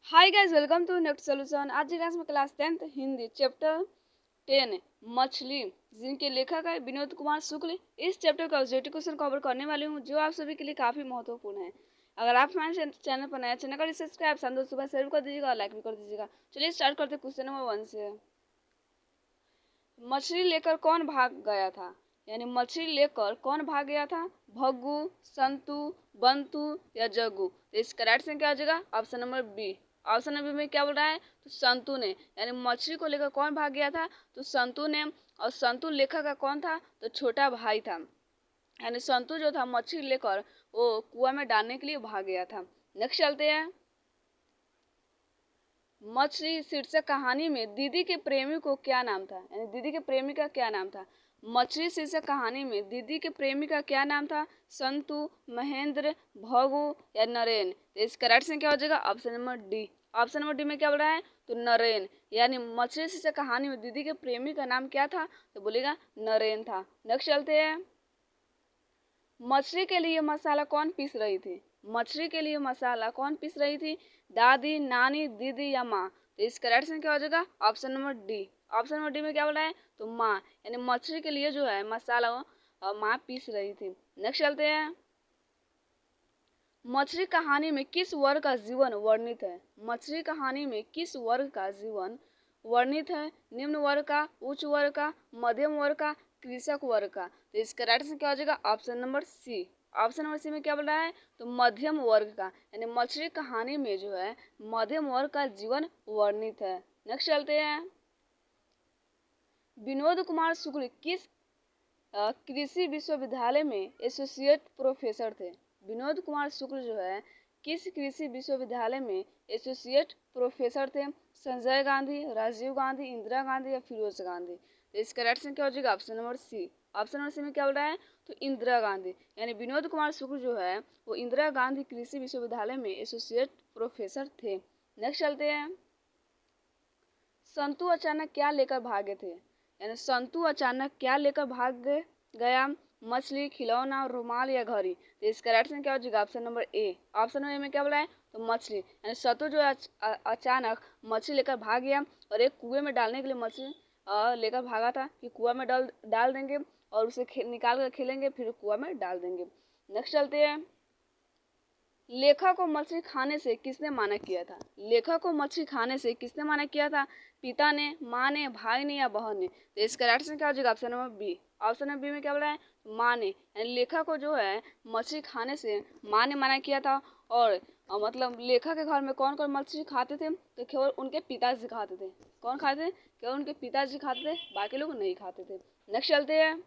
Hi guys, welcome to next solution. आज की class में क्लास 10th हिंदी चैप्टर 10 मछली, जिनके लेखक है विनोद कुमार शुक्ल। इस चैप्टर का ऑब्जेक्टिव क्वेश्चन कवर करने वाली हूँ, जो आप सभी के लिए काफी महत्वपूर्ण है। अगर आप हमारे चैनल पर नया चैनल का सब्सक्राइब संतोष सुबह शेयर कर दीजिएगा और लाइक भी कर दीजिएगा। चलिए स्टार्ट करते क्वेश्चन नंबर 1 से। मछली लेकर कौन भाग गया था? यानी मछली लेकर कौन भाग गया था? भग्गू, संतू, बंतू या जग्गू? तो इसका राइट आंसर क्या हो जाएगा? Option number B. Option number B में क्या बोल रहा है? तो संतू ने, यानी मछली को लेकर कौन भाग गया था? तो संतू ने। और संतू लेखक का कौन था? तो छोटा भाई था। यानी संतू जो था मछली लेकर वो कुआं में डालने के लिए भाग गया था। नेक्स्ट चलते हैं। मछली शीर्षक कहानी में दीदी के प्रेमी को क्या नाम था? यानी दीदी के प्रेमी का क्या नाम था? मछली शीर्षक कहानी में दीदी के प्रेमी का क्या नाम था? संतू, महेंद्र, भगू या नरेन? तो इसका राइट आंसर क्या हो जाएगा? Option number D. Option number D में क्या बोल रहा है? तो नरेन। यानी मछली शीर्षक कहानी में दीदी के प्रेमी का नाम क्या था? तो बोलेगा नरेन था। नेक्स्ट चलते हैं। मछली के लिए मसाला कौन पीस रही थी? मछली के लिए मसाला कौन पीस रही थी? दादी, नानी, दीदी या माँ? तो इसका राइट आंसर क्या हो जाएगा? Option number D. Option number D में क्या बोला है? तो माँ। यानी मछली के लिए जो है मसाला माँ पीस रही थी। नेक्स्ट चलते हैं। मछली कहानी में किस वर्ग का जीवन वर्णित है? मछली कहानी में किस वर्ग का जीवन वर्णित है? निम्न वर्ग का, उच्च वर्ग का, मध्यम वर्ग का, कृषक वर्ग का? तो इसका राइट आंसर क्या हो जाएगा? Option number C. Option number C में क्या बोल रहा है? तो मध्यम वर्ग का। यानी मछली कहानी में जो है मध्यम वर्ग का जीवन वर्णित है। नेक्स्ट चलते हैं। विनोद कुमार शुक्ल किस कृषि विश्वविद्यालय में एसोसिएट प्रोफेसर थे? विनोद कुमार शुक्ल जो है किस कृषि विश्वविद्यालय में एसोसिएट प्रोफेसर थे? संजय गांधी, राजीव गांधी, इंदिरा गांधी या फिरोज गांधी? तो इसका राइट आंसर क्या हो जाएगा? Option number C. Option number C में क्या बोल रहा है? तो इंदिरा गांधी। यानी विनोद कुमार शुक्ल जो है वो इंदिरा गांधी कृषि विश्वविद्यालय में एसोसिएट प्रोफेसर थे। नेक्स्ट चलते हैं। संतू अचानक क्या लेकर भागे थे? यानी संतू अचानक क्या लेकर भाग गया? मछली, खिलौना, रुमाल या घड़ी? तो इसका राइट आंसर क्या हो जाएगा? Option number A. Option number A में क्या बोला है? तो मछली। यानी संतू जो अचानक मछली लेकर भाग गया और एक कुएं में डालने के लिए मछली लेकर भागा था कि कुआं में डाल देंगे और उसे निकाल कर खेलेंगे, फिर कुआं में डाल देंगे। नेक्स्ट चलते हैं। लेखक को मछली खाने से किसने मना किया था? लेखक को मछली खाने से किसने मना किया था? पिता ने, माँ ने, भाई ने या बहन ने? तो इसका राइट आंसर क्या हो जाएगा? Option number B. Option number B में क्या बोला है? माँ ने। यानी लेखक को जो है मछली खाने से माँ ने मना किया था। और मतलब लेखक के घर में कौन कौन मछली खाते थे? तो केवल उनके पिताजी खाते थे। कौन खाते थे? केवल उनके पिताजी खाते थे, बाकी लोग नहीं खाते थे। नेक्स्ट चलते हैं।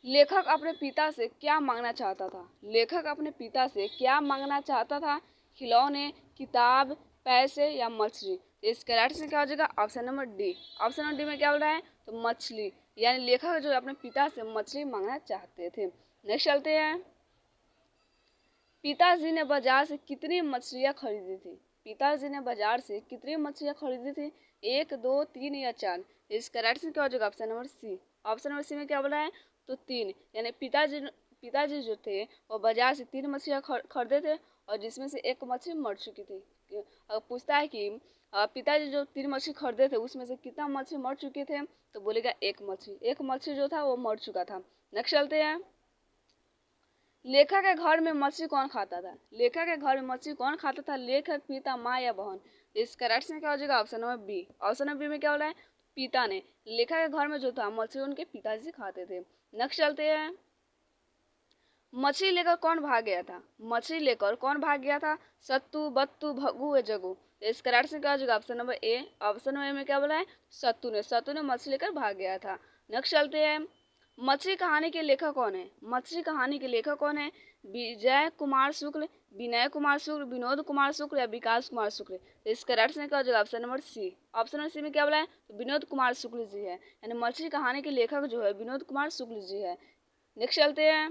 लेखक अपने पिता से क्या मांगना चाहता था? लेखक अपने पिता से क्या मांगना चाहता था? खिलौने, किताब, पैसे या मछली? तो इसका राइट आंसर क्या हो जाएगा? Option number D. Option number D में क्या बोल रहा है? तो मछली। यानी लेखक जो अपने पिता से मछली मांगना चाहते थे। नेक्स्ट चलते हैं। पिताजी ने बाजार से कितनी मछलियाँ खरीदी थी? पिताजी ने बाजार से कितनी मछलियाँ खरीदी थी? 1, 2, 3 या 4? इसका राइट आंसर क्या हो जाएगा? Option number C. Option number C में क्या बोला है? तो 3। यानी पिताजी जो थे वो बाजार से 3 मछलियाँ खरीदे थे और जिसमें से एक मछली मर चुकी थी। अगर पूछता है कि पिताजी जो 3 मछली खरीदे थे उसमें से कितना मछली मर चुके थे? तो बोलेगा एक मछली। एक मछली जो था वो मर चुका था। नेक्स्ट चलते हैं। लेखक के घर में मछली कौन खाता था? लेखक के घर में मछली कौन खाता था? लेखक, पिता, माँ या बहन? इसका राइट आंसर क्या हो जाएगा? Option number B. Option number B में क्या बोला है? पिता ने। लेखक के घर में जो था मछली उनके पिताजी खाते थे। नेक्स्ट चलते हैं। मछली लेकर कौन भाग गया था? मछली लेकर कौन भाग गया था? सत्तू, बत्तू, भग्गू या जग्गू? तो इसका राइट आंसर क्या हो जाएगा? Option number A. Option number A में क्या बोला है? सत्तू ने। सत्तू ने मछली लेकर भाग गया था। नेक्स्ट चलते हैं। मछली कहानी के लेखक कौन है? मछली कहानी के लेखक कौन है? विजय कुमार शुक्ल, विनय कुमार शुक्ल, विनोद कुमार शुक्ल या विकास कुमार शुक्ल? तो इसका राइट आंसर क्या हो जाएगा? Option number C. Option number C में क्या बोला है? तो विनोद कुमार शुक्ल जी है। यानी मछली कहानी के लेखक जो है विनोद कुमार शुक्ल जी है। नेक्स्ट चलते हैं।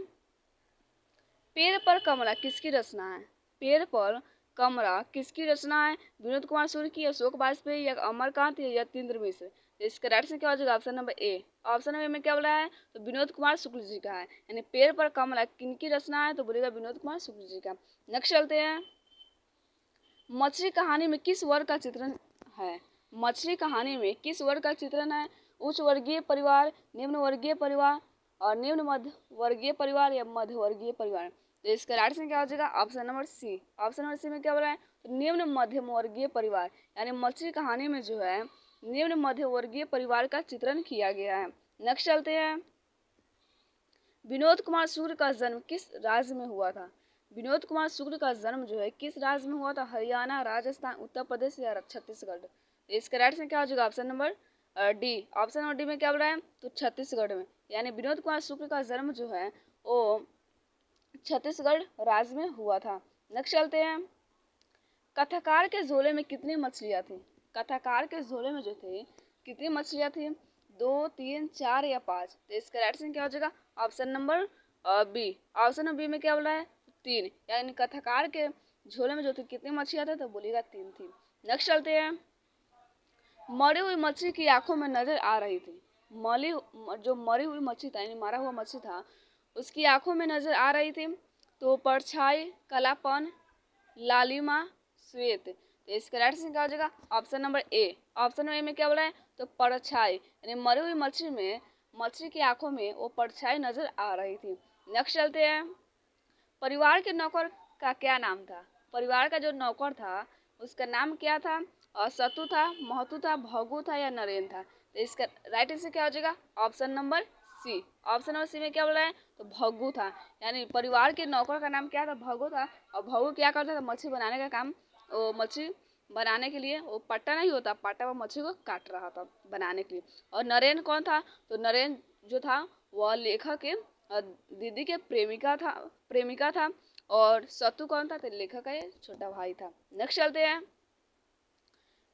पेड़ पर कमरा किसकी रचना है? पेड़ पर कमरा किसकी रचना है? विनोद कुमार शुक्ल की, अशोक वाजपेयी या अमरकांत या यतीन्द्र मिश्र? तो इसका राइट आंसर क्या हो जाएगा? Option number A. Option number A में क्या बोला है? तो विनोद कुमार शुक्ल जी का है। यानी पेड़ पर कमरा किनकी रचना है? तो बोलेगा विनोद कुमार शुक्ल जी का। नेक्स्ट चलते हैं। मछली कहानी में किस वर्ग का चित्रण है? मछली कहानी में किस वर्ग का चित्रण है? उच्च वर्गीय परिवार, निम्न वर्गीय परिवार और निम्न मध्य वर्गीय परिवार या मध्य वर्गीय परिवार। तो इसका राइट आंसर क्या हो जाएगा? Option number C. Option number C में क्या बोला है? तो निम्न मध्यम वर्गीय परिवार, यानी मछली कहानी में जो है निम्न मध्य वर्गीय परिवार का चित्रण किया गया है। नेक्स्ट चलते हैं। विनोद कुमार सूर्य का जन्म किस राज्य में हुआ था? विनोद कुमार शुक्ल का जन्म जो है किस राज्य में हुआ था? हरियाणा, राजस्थान, उत्तर प्रदेश या छत्तीसगढ़। तो इसका राइट आंसर क्या हो जाएगा? Option number D. Option number D में क्या बोला है? तो छत्तीसगढ़ में, यानी विनोद कुमार शुक्ल का जन्म जो है वो छत्तीसगढ़ राज्य में हुआ था। नेक्स्ट चलते हैं। कथाकार के झोले में कितनी मछलियाँ थी? कथाकार के झोले में जो थे कितनी मछलियाँ थी? 2, 3, 4 या 5। तो इसका राइट आंसर क्या हो जाएगा? Option number B. Option number B में क्या बोला है? 3, यानी कथाकार के झोले में जो थी कितनी मछलियाँ थे? तो बोलिएगा 3 थी। नेक्स्ट चलते हैं। मरी हुई मछली की आंखों में नजर आ रही थी। जो मरी हुई मछली था, यानी मारा हुआ मछली था, उसकी आंखों में नजर आ रही थी तो परछाई, कालापन, लालिमा, श्वेत। तो इसका राइट आंसर क्या हो जाएगा? Option number A. Option number A में क्या बोला है? तो परछाई, यानी मरी हुई मछली में मछली की आंखों में वो परछाई नजर आ रही थी। नेक्स्ट चलते हैं। परिवार के नौकर का क्या नाम था? परिवार का जो नौकर था उसका नाम क्या था? सतु था, महतू था, भगू था या नरेन था। तो इसका राइट आंसर क्या हो जाएगा? Option number C. Option number C में क्या बोला है? तो भगू था, यानी परिवार के नौकर का नाम क्या था? भगू था। और भगू क्या करता था? मछली बनाने का काम, वो मछली बनाने के लिए वो पट्टा नहीं होता, पट्टा वो मछली को काट रहा था बनाने के लिए। और नरेन कौन था? तो नरेन जो था वह लेखक के दीदी के प्रेमिका था। और सत्तू कौन था? तो लेखक का छोटा भाई था। नेक्स्ट चलते हैं।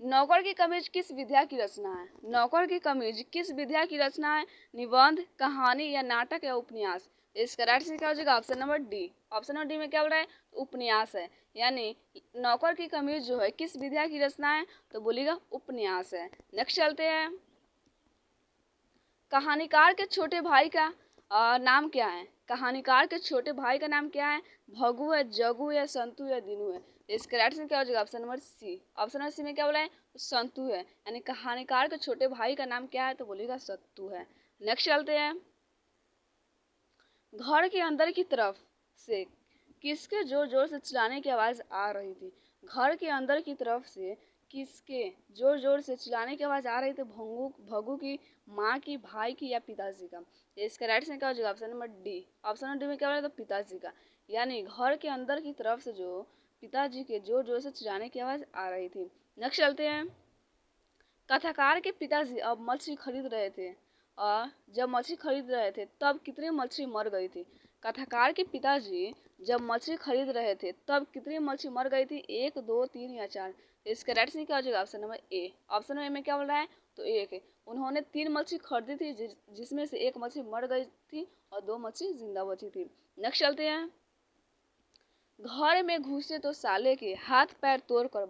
नौकर की कमीज किस विधा की रचना है? नौकर की कमीज किस विधा की रचना है? निबंध, कहानी या नाटक या उपन्यास। इसका राइट आंसर क्या हो जाएगा? Option number D. Option number D में क्या बोल रहा है? उपन्यास है, यानी नौकर की कमीज जो है किस विधा की रचना है? तो बोलिएगा उपन्यास है। नेक्स्ट चलते हैं। कहानीकार के छोटे भाई का नाम क्या है? कहानीकार के छोटे भाई का नाम क्या है? भगू है, जगू है, संतू है, दीनू है। इसका राइट आंसर क्या हो जाएगा? Option number C. Option number C में क्या बोला है? संतू है, यानी कहानीकार के छोटे भाई का नाम क्या है? तो बोलिएगा सत्तू है। नेक्स्ट चलते हैं। घर के अंदर की तरफ से किसके जोर जोर से चिल्लाने की आवाज आ रही थी? घर के अंदर की तरफ से किसके जोर जोर से चिल्लाने की आवाज आ रही थी? भगू की, माँ की, भाई की या पिताजी का। इसका राइट आंसर क्या हो जाएगा? Option number D. Option number D में क्या बोला? तो पिताजी का, यानी घर के अंदर की तरफ से जो पिताजी के जोर जोर से चिल्लाने की आवाज आ रही थी। नेक्स्ट चलते हैं। कथाकार के पिताजी अब मछली खरीद रहे थे, और जब मछली खरीद रहे थे तब कितनी मछली मर गई थी? कथाकार के पिताजी जब मछली खरीद रहे थे तब कितनी मछली मर गई थी? 1, 2, 3 या 4। तो इसका राइट आंसर क्या हो जाएगा? Option number A. Option number A में क्या बोल रहा है? तो 1। उन्होंने 3 मछली खरीदी थी जिसमें से 1 मछली मर गई थी और 2 मछली जिंदा बची थी। नेक्स्ट चलते हैं। घर में घुसे तो साले के हाथ पैर तोड़कर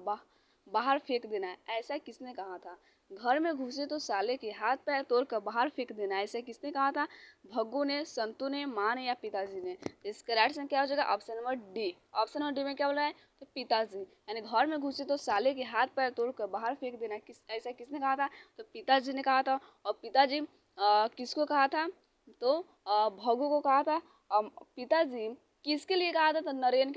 बाहर फेंक देना, ऐसा किसने कहा था? घर में घुसे तो साले के हाथ पैर तोड़कर बाहर फेंक देना, ऐसा किसने कहा था? भग्गू ने, संतू ने, माँ ने या पिताजी ने। तो इसका राइट आंसर क्या हो जाएगा? Option number D. Option number D में क्या बोला है? तो पिताजी, यानी घर में घुसे तो साले के हाथ पैर तोड़कर बाहर फेंक देना, ऐसा किसने कहा था? तो पिताजी ने कहा था। और पिताजी किसको कहा था? तो भग्गू को कहा था। पिताजी किसके लिए कहा था? तो नरेन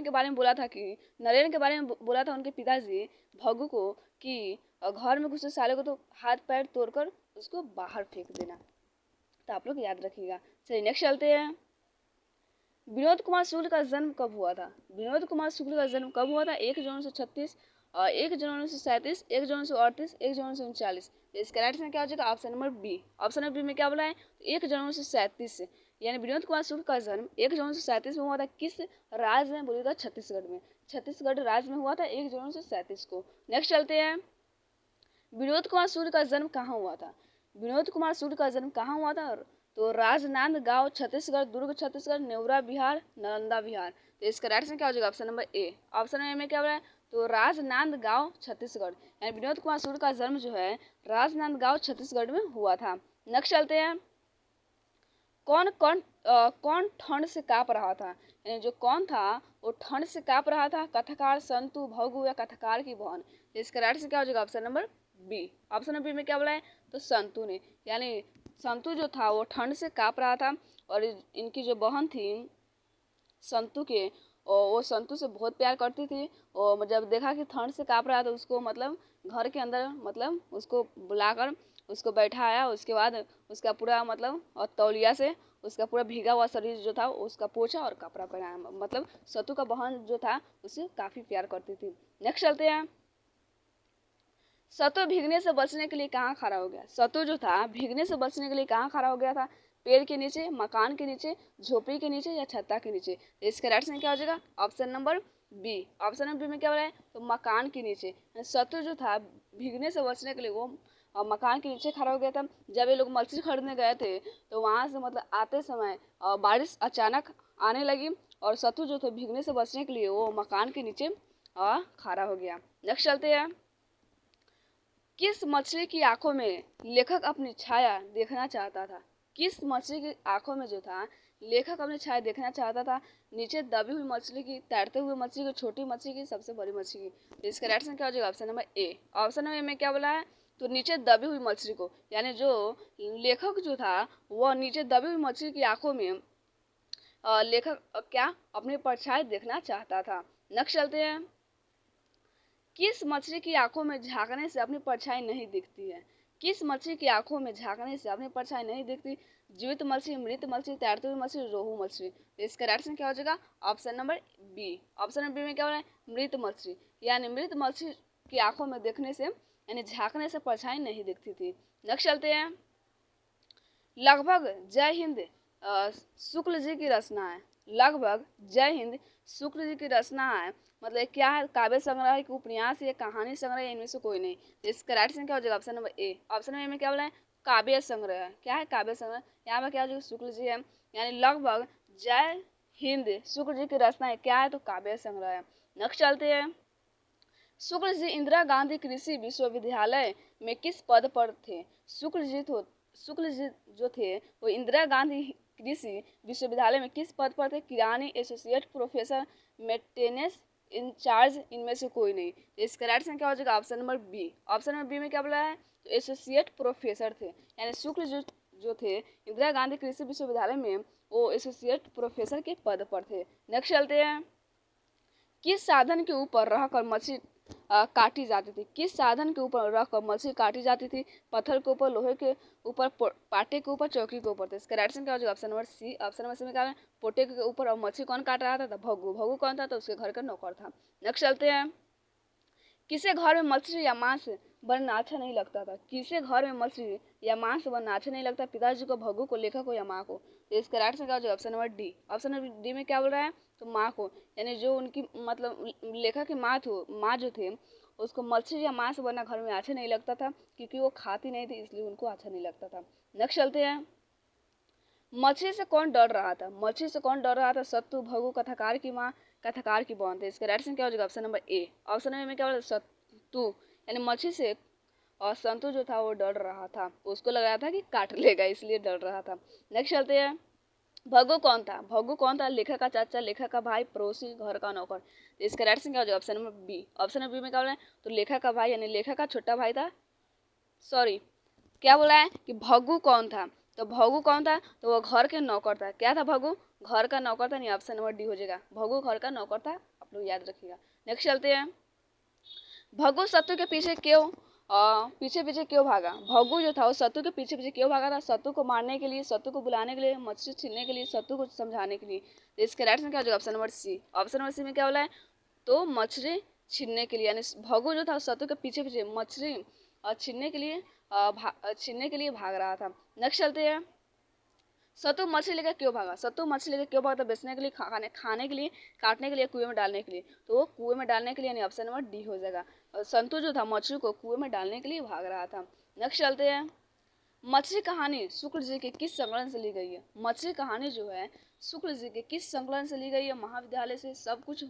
के बारे में बोला था कि नरेन के बारे में बोला था उनके पिताजी भग्गू को कि घर में घुसे साले को तो हाथ पैर तोड़कर उसको बाहर फेंक देना। तो आप लोग याद रखिएगा। चलिए नेक्स्ट चलते हैं। विनोद कुमार शुक्ल का जन्म कब हुआ था? विनोद कुमार शुक्ल का जन्म कब हुआ था? 1 जनवरी 1936, 1 जनवरी 1937, 1 जनवरी 1938, 1 जनवरी 1939। इसका राइट आंसर क्या हो जाएगा? Option number B. Option number B में क्या बोला है? 1 जनवरी 1937 यानी विनोद कुमार शुक्ल का जन्म 1 जनवरी 1937 में हुआ था। किस राज्य में? बोलिएगा छत्तीसगढ़ में। छत्तीसगढ़ राज्य में हुआ था 1 जनवरी 1937 को। नेक्स्ट चलते हैं। विनोद कुमार सूर्य का जन्म कहाँ हुआ था? विनोद कुमार सूर्य का जन्म कहाँ हुआ था? तो राजनांदगांव छत्तीसगढ़, दुर्ग छत्तीसगढ़, नेवरा बिहार, नालंदा बिहार। तो इसका राइट आंसर क्या हो जाएगा? Option number A. Option A में क्या बोला है? तो राजनांदगांव छत्तीसगढ़, यानी विनोद कुमार सूर्य का जन्म जो है राजनांदगांव छत्तीसगढ़ में हुआ था। नेक्स्ट चलते हैं। कौन ठंड से कांप रहा था, यानी जो कौन था वो ठंड से कांप रहा था, कथाकार, संतु, भगु या कथाकार की बहन। इसका राइट से क्या हो जाएगा, option number B. Option number B में क्या बोला है, तो संतु ने, यानी संतु जो था वो ठंड से कांप रहा था और इनकी जो बहन थी संतु के, और वो संतु से बहुत प्यार करती थी। और जब देखा कि ठंड से कांप रहा था उसको मतलब घर के अंदर मतलब उसको बुलाकर उसको बैठाया, उसके बाद उसका पूरा मतलब और तौलिया से उसका पूरा भीगा हुआ शरीर जो था उसका पोछा और कपड़ा पहनाया। मतलब सतु का बहन जो था उसे काफ़ी प्यार करती थी। नेक्स्ट चलते हैं, सतु भीगने से बचने के लिए कहाँ खड़ा हो गया। सतु जो था भीगने से बचने के लिए कहाँ खड़ा हो गया था, पेड़ के नीचे, मकान के नीचे, झोपड़ी के नीचे या छत्ता के नीचे। तो इसका राइट आंसर क्या हो जाएगा, option number B. Option number B में क्या हो रहा है, तो मकान के नीचे। सतु जो था भीगने से बचने के लिए वो मकान के नीचे खड़ा हो गया था। जब ये लोग मछली खरीदने गए थे तो वहाँ से मतलब आते समय बारिश अचानक आने लगी और सतु जो थे भीगने से बचने के लिए वो मकान के नीचे खड़ा हो गया। नेक्स्ट चलते हैं, किस मछली की आंखों में लेखक अपनी छाया देखना चाहता था। किस मछली की आंखों में जो था लेखक अपनी छाया देखना चाहता था, नीचे दबी हुई मछली की, तैरते हुए मछली की, छोटी मछली की, सबसे बड़ी मछली की। तो इसका राइट आंसर क्या हो जाएगा, option number A. Option number A में क्या बोला है, तो नीचे दबी हुई मछली को, यानी जो लेखक जो था वह नीचे दबी हुई मछली की आंखों में लेखक क्या अपनी परछाई देखना चाहता था। नेक्स्ट चलते हैं, किस मछली की आंखों में झांकने से अपनी परछाई नहीं दिखती है। किस मछली की आंखों में झांकने से अपनी परछाई नहीं दिखती, जीवित मछली, मृत मछली, तैरती हुई मछली, रोहू मछली। तो इसका राइट आंसर क्या हो जाएगा, option number B. Option number B में क्या हो रहा है, मृत मछली, यानी मृत मछली की आंखों में देखने से यानी झांकने से परछाई नहीं दिखती थी। नेक्स्ट चलते हैं, लगभग जय हिंद शुक्ल जी की रचना है। लगभग जय हिंद शुक्ल जी की रचना है, मतलब क्या है, काव्य संग्रह है कि उपन्यास या कहानी संग्रह या इनमें से कोई नहीं। इसका राइट आंसर क्या हो जाएगा, option number A. Option number A में क्या बोला है, काव्य संग्रह है। क्या है काव्य संग्रह, यहाँ पर क्या हो जाएगा, शुक्ल जी है, यानी लगभग जय हिंद शुक्ल जी की रचना है, क्या है, तो काव्य संग्रह है। नेक्स्ट चलते हैं, शुक्ल जी इंदिरा गांधी कृषि विश्वविद्यालय में किस पद पर थे। शुक्ल जी जो थे वो इंदिरा गांधी कृषि विश्वविद्यालय में किस पद पर थे, किरानी, एसोसिएट प्रोफेसर, मेंटेनेंस इंचार्ज, इनमें से कोई नहीं। तो इसका राइट आंसर क्या हो जाएगा, option number B. Option number B में क्या बोला है, तो एसोसिएट प्रोफेसर थे, यानी शुक्ल जो थे इंदिरा गांधी कृषि विश्वविद्यालय में वो एसोसिएट प्रोफेसर के पद पर थे। नेक्स्ट चलते हैं, किस साधन के ऊपर रहकर मछली काटी जाती थी। किस साधन के ऊपर रखकर मछली काटी जाती थी, पत्थर के ऊपर, लोहे के ऊपर, पाटे के ऊपर, चौकी के ऊपर। तो इसका राइट आंसर क्या हो जाएगा, option number C. Option number C में क्या है, पोटे के ऊपर। और मछली कौन काट रहा था, भगु। भगु कौन था, तो उसके घर का नौकर था। नेक्स्ट चलते हैं, किसे घर में मछली या मांस बनना अच्छा नहीं लगता था। किसे घर में मछली या मांस बनना अच्छा नहीं लगता, पिताजी को, भगु को, लेखक को या माँ को। तो इसका राइट आंसर क्या हो जाएगा, option number D. Option number D में क्या बोल रहा है, तो माँ को, यानी जो उनकी मतलब लेखक की माँ जो थे उसको मछली या मांस बनना घर में अच्छा नहीं लगता था, क्योंकि वो खाती नहीं थी इसलिए उनको अच्छा नहीं लगता था। नेक्स्ट चलते हैं, मछली से कौन डर रहा था। मछली से कौन डर रहा था, सत्तू, भगु, कथाकार की माँ, कथाकार की बहन। थे इसका राइट आंसर क्या हो जाएगा, option number A. Option number में क्या बोला, सत्तू, यानी मछली से और संतु जो था वो डर रहा था, उसको लग रहा था कि काट लेगा इसलिए डर रहा था। नेक्स्ट चलते हैं, भगु कौन था। भगु कौन था, लेखक का चाचा, लेखक का भाई, पड़ोसी, घर का नौकर। तो इसका राइट आंसर क्या हो जाएगा, option number B. Option number B में क्या बोला है, तो लेखक का भाई, यानी लेखक का छोटा भाई था। सॉरी, क्या बोला है कि भगु कौन था, तो भगु कौन था, तो वो घर के नौकर था। क्या था भगु, घर का नौकर था, नहीं ऑप्शन नंबर डी हो जाएगा, भगु घर का नौकर था, आप लोग याद रखिएगा। नेक्स्ट चलते हैं, भगु सत्तू के पीछे क्यों पीछे पीछे क्यों भागा। भगु जो था वो सत्तू के पीछे पीछे क्यों भागा था, सत्तू को मारने के लिए, सत्तू को बुलाने के लिए, मछली छीनने के लिए, सत्तू को समझाने के लिए। तो इसके राइट में क्या हो जाएगा, option number C. Option number C में क्या बोला है, तो मछली छीनने के लिए, यानी भगु जो था सत्तू के पीछे पीछे मछली छीनने के लिए भाग रहा था। नेक्स्ट चलते हैं, सत्तू मछली लेकर क्यों भागा। सत्तू मछली लेकर क्यों भागा था, बेचने के लिए, खाने के लिए, काटने के लिए, कुएं में डालने के लिए। तो वो कुएं में डालने के लिए, यानी ऑप्शन नंबर डी हो जाएगा। संतु जो था मछली को कुएं में डालने के लिए भाग रहा था। नेक्स्ट चलते हैं, मछली कहानी शुक्ल जी के किस संकलन से ली गई है। मछली कहानी जो है शुक्ल जी के किस संकलन से ली गई है, महाविद्यालय से, सब कुछ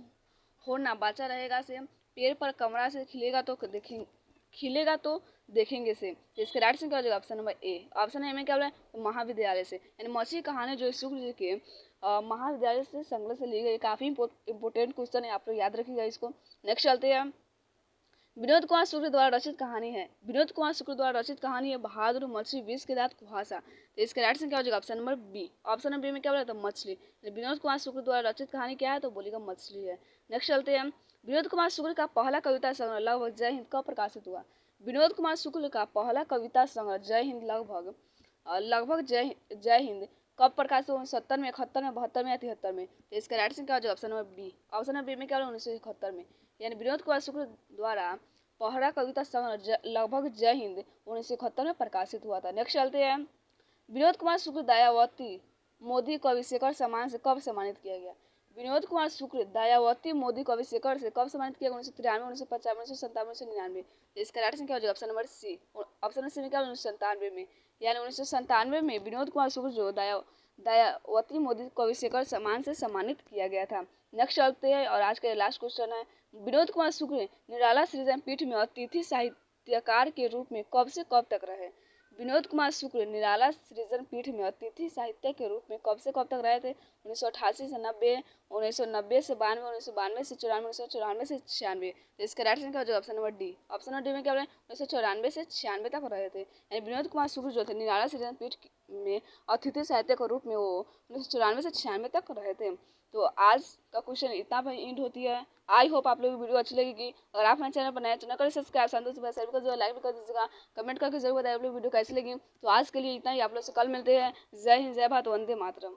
होना बाचा रहेगा से, पेड़ पर कमरा से, खिलेगा तो देखेंगे, खिलेगा तो देखेंगे से। तो इसका राइट आंसर क्या हो जाएगा? Option number A. Option A में क्या बोला है? तो महाविद्यालय से। यानी मछली कहानी जो शुक्र जी के महाविद्यालय से संग्रह से ली गई। काफ़ी इंपॉर्टेंट क्वेश्चन है, आप लोग याद रखिएगा इसको। नेक्स्ट चलते हैं। विनोद कुमार शुक्ल द्वारा रचित कहानी है। विनोद कुमार शुक्ल द्वारा रचित कहानी है बहादुर मछली विष के दांत कुहासा। तो इसका राइट आंसर क्या हो जाएगा? Option number B. Option number B में क्या बोला? तो मछली। विनोद कुमार शुक्ल द्वारा रचित कहानी क्या है? तो बोलेगा मछली है। नेक्स्ट चलते हैं। विनोद कुमार शुक्ल का पहला कविता संग्रह लगभग जय हिंद कब प्रकाशित हुआ? विनोद कुमार शुक्ल का पहला कविता संग्रह जय हिंद लगभग जय हिंद कब प्रकाशित हुआ? 1970 में, 71 में, 72 में या 73 में? तो इसका राइट आंसर क्या हो जाएगा? Option number B. Option number B में क्या होगा? 1971 में। यानी विनोद कुमार शुक्ल द्वारा पहला कविता संग्रह लगभग जय हिंद 1971 में प्रकाशित हुआ था। नेक्स्ट चलते हैं। विनोद कुमार शुक्ल दयावती मोदी कवि शेखर सम्मान से कब सम्मानित किया गया? विनोद कुमार शुक्ल दयावती मोदी कवि शेखर से कब सम्मानित किया गया? 1993, 1995, 1997, 1999। इसका राइट आंसर क्या हो जाएगा? Option number C. Option number C में क्या? 1997 में। यानी 1997 में विनोद कुमार शुक्ल जो दयावती मोदी कवि शेखर सम्मान से सम्मानित किया गया था। नेक्स्ट चलते हैं और आज का लास्ट क्वेश्चन है। विनोद कुमार शुक्ल निराला सृजन पीठ में अतिथि साहित्यकार के रूप में कब से कब तक रहे? विनोद कुमार शुक्ल निराला सृजन पीठ में अतिथि साहित्य के रूप में कब से कब तक रहे थे? 1988 से 90, 1990 से 92, 1992 से 94, 1994 से 96। तो इसका राइट आंसर क्या हो जाएगा? Option number D. Option number D में क्या बोले? 1994 से 96 तक रहे थे। यानी विनोद कुमार शुक्ल जो थे निराला सृजन पीठ में अतिथि साहित्य के रूप में वो 1994 से 96 तक रहे थे। तो आज का क्वेश्चन इतना पर एंड होती है। आई होप आप लोगों को वीडियो अच्छी लगेगी। अगर आप हमारे चैनल पर नए चैनल करें सब्सक्राइब, संतोष सभी को जो लाइक भी कर दीजिएगा, कमेंट करके जरूर बताइए आप लोग वीडियो कैसी लगी। तो आज के लिए इतना ही, आप लोग से कल मिलते हैं। जय हिंद, जय भारत, वंदे मातरम।